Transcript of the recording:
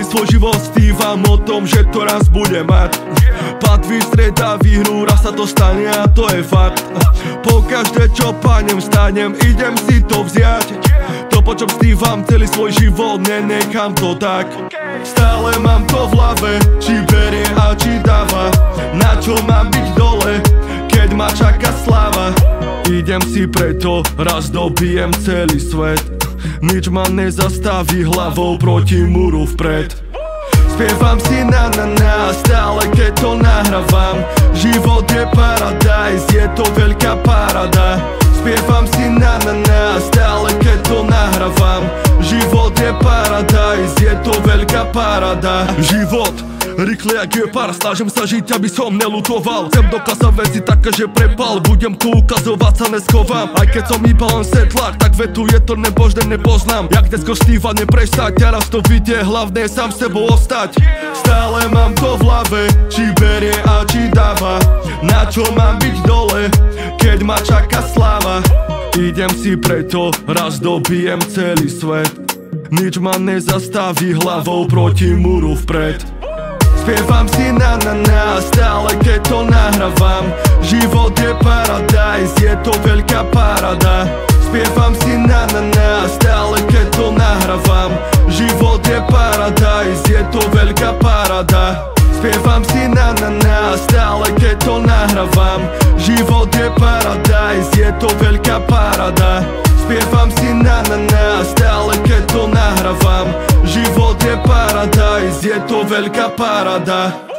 Celý svoj život snívam o tom, že to raz bude mať. Pad vystrieda výhru, raz sa to stane a to je fakt. Po každé čo pánem stanem, idem si to vziať. To po čom snívam celý svoj život, nenechám to tak. Stále mám to v hlave, či berie a či dáva. Na čo mám byť dole, keď ma čaká sláva. Idem si preto, raz dobijem celý svet. Nič ma nezastaví hlavou proti múru vpred. Spievam si na stále keď to nahrávam. Život je paradajz, je to veľká parada. Spievam si na stále keď to nahrávam. Život je paradajz, je to veľká parada. Život rýchle jak je pár, snažím sa žiť, aby som nelutoval. Chcem dokázať veci také, že prepal. Budem tu ukazovať, sa neschovám. Aj keď som iba len setlák, tak vetu je to nebožné, nepoznám. Jak dnesko štýva neprestať, teraz to vidie, hlavne sám sebou ostať. Stále mám to v hlave, či berie a či dáva. Na čo mám byť dole, keď ma čaká sláva. Idem si preto, raz dobijem celý svet. Nič ma nezastaví hlavou proti múru vpred. Spievam si na stále keď to nahrávam. Život je paradajz, je to veľká parada. Spievam si na stále keď to nahrávam. Život je paradajz, je to veľká parada. Spievam si na stále keď to nahrávam. Život je paradajz, je to veľká parada. Spievam si na stále keď to nahrávam. Život je paradajz, je to veľká parada.